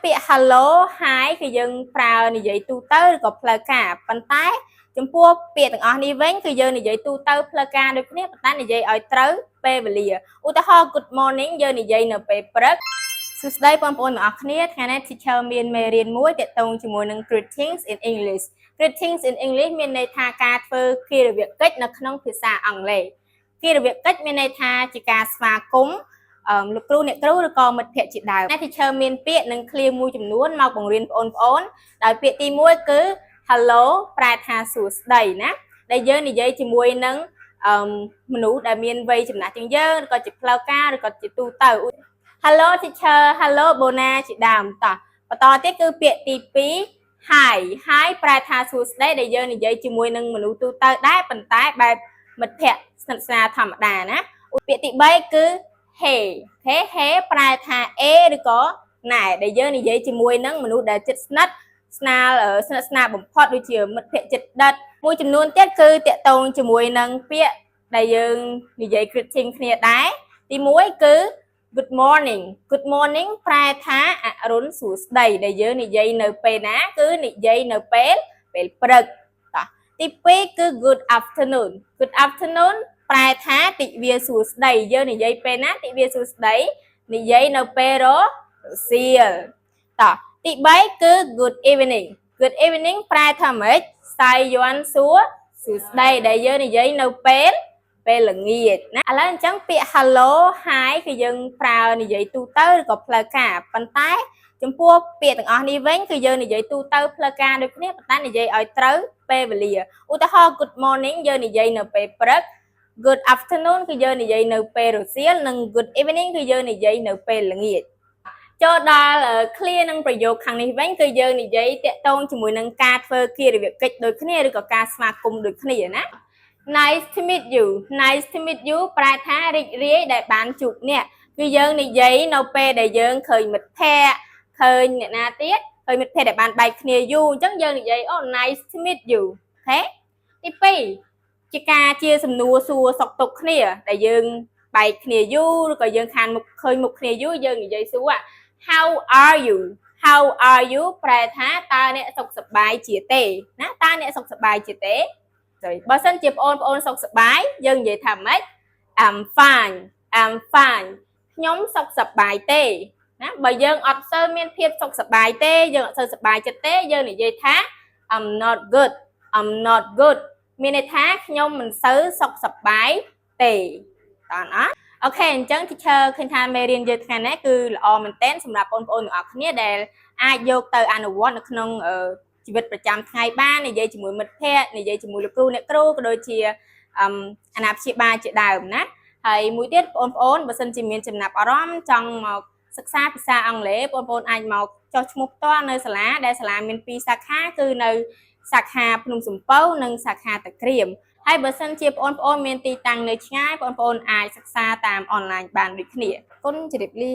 ពាក្យ hello hi គឺយើងប្រើនិយាយទូទៅឬក៏ផ្លូវការប៉ុន្តែចំពោះពាក្យទាំងអស់នេះវិញគឺយើងនិយាយទូទៅផ្លូវការដូចគ្នាប៉ុន្តែនិយាយឲ្យត្រូវពេលវេលាឧទាហរណ៍ good morning យើងនិយាយនៅពេលព្រឹកសួស្តីបងប្អូនទាំងអស់គ្នាថ្ងៃនេះ teacher មានមេរៀនមួយទាក់ទងជាមួយនឹង greetings in English greetings in English មានន័យថាការធ្វើគារវកិច្ចនៅក្នុងភាសាអង់គ្លេសគារវកិច្ចមានន័យថាជាការស្វាគមន៍លោកគ្រូអ្នកគ្រូឬក៏មិត្តភ័ក្តិជាដើម teacher មានពាក្យនិងឃ្លាមួយចំនួនមកបង្រៀនបងប្អូនដោយពាក្យទី1គឺ hello ប្រែថាសួស្តីណាដែលយើងនិយាយជាមួយនឹងមនុស្សដែលមានវ័យចំណាស់ជាងយើងឬក៏ជាផ្លូវការឬក៏ជាទូទៅ hello teacher hello Bona ជាដើមតោះបន្តទៀតគឺពាក្យទី2 hi hi ប្រែថាសួស្តីដែលយើងនិយាយជាមួយនឹងមនុស្សទូទៅដែរប៉ុន្តែបែបមិត្តភ័ក្តិស្និទ្ធស្នាលធម្មតាណាពាក្យទី3គឺ hey hey ប្រែថាអេឬក៏ណែដែលយើងនិយាយជាមួយនឹងមនុស្សដែលជិតស្និទ្ធស្នាលបំផុតដូចជាមិត្តភ័ក្តិជិតដិតមួយចំនួនទៀតគឺតាក់ទងជាមួយនឹងពាក្យដែលយើងនិយាយ greeting គ្នាដែរទី1គឺ good morning good morning ប្រែថាអរុណសួស្តីដែលយើងនិយាយនៅពេលណាគឺនិយាយនៅពេលព្រឹកតោះទី2គឺ good afternoon good afternoon ប្រែថាទិវាសួស្តីយើងនិយាយពេលណាទិវាសួស្តីនិយាយនៅពេលរសៀលតោះទី3គឺ good evening good evening ប្រែថាម៉េចសាយយ័ន្តសួស្តីដែលយើងនិយាយនៅពេលល្ងាចណាឥឡូវអញ្ចឹងពាក្យ hello hi គឺយើងប្រើនិយាយទូទៅឬក៏ផ្លូវការប៉ុន្តែចំពោះពាក្យទាំងអស់នេះវិញគឺយើងនិយាយទូទៅផ្លូវការដូចគ្នាប៉ុន្តែនិយាយឲ្យត្រូវពេលវេលាឧទាហរណ៍ good morning យើងនិយាយនៅពេលព្រឹក good afternoon គឺយើងនិយាយនៅពេលរសៀលនិង good evening គឺយើងនិយាយនៅពេលល្ងាចចូលដល់ clear នឹងប្រយោគខាងនេះវិញគឺយើងនិយាយតាក់ទងជាមួយនឹងការធ្វើគារវកិច្ចដូចគ្នាឬក៏ការស្វាគមន៍ដូចគ្នាណា Nice to meet you nice to meet you ប្រែថារីករាយដែលបានជួបអ្នកគឺយើងនិយាយនៅពេលដែលយើងឃើញមិត្តភ័ក្តិឃើញអ្នកណាទៀតឃើញមិត្តភ័ក្តិដែលបានបែកគ្នាយូរអញ្ចឹងយើងនិយាយអូ nice to meet you អូខេទី2ជាការជាសំណួរសួរសុខទុក្ខគ្នាដែលយើងបែកគ្នាយូរឬក៏យើងខានមុខឃើញមុខគ្នាយូរយើងនិយាយសួរ how are you how are you ប្រែថាតើអ្នកសុខសប្បាយជាទេណាតើអ្នកសុខសប្បាយជាទេបើសិនជាបងប្អូនសុខសប្បាយយើងនិយាយថាម៉េច I'm fine ខ្ញុំសុខសប្បាយទេណាបើយើងអត់សូវមានភាពសុខសប្បាយទេយើងអត់សូវសប្បាយចិត្តទេយើងនិយាយថា I'm not good មានន័យថាខ្ញុំមិនសូវសុខសប្បាយទេតើណាអូខេអញ្ចឹង teacher ឃើញថាមេរៀនយើងថ្ងៃនេះគឺល្អមែនទែនសម្រាប់បងប្អូនទាំងអស់គ្នាដែលអាចយកទៅអនុវត្តនៅក្នុងជីវិតប្រចាំថ្ងៃបាននិយាយជាមួយមិត្តភ័ក្តិនិយាយជាមួយលោកគ្រូអ្នកគ្រូក៏ដូចជាអាណាព្យាបាលជាដើមណាហើយមួយទៀតបងប្អូនបើសិនជាមានចំណាប់អារម្មណ៍ចង់មកសិក្សាភាសាអង់គ្លេសបងប្អូនអាចមកចុះឈ្មោះផ្ទាល់នៅសាលាដែលសាលាមាន2សាខាគឺនៅសាខាភ្នំសំពៅនិងសាខាតាក្រៀមហើយបើសិនជាបងប្អូនមានទីតាំងនៅឆ្ងាយបងប្អូនអាចសិក្សាតាមអនឡាញបានដូចគ្នាអរគុណជម្រាបលា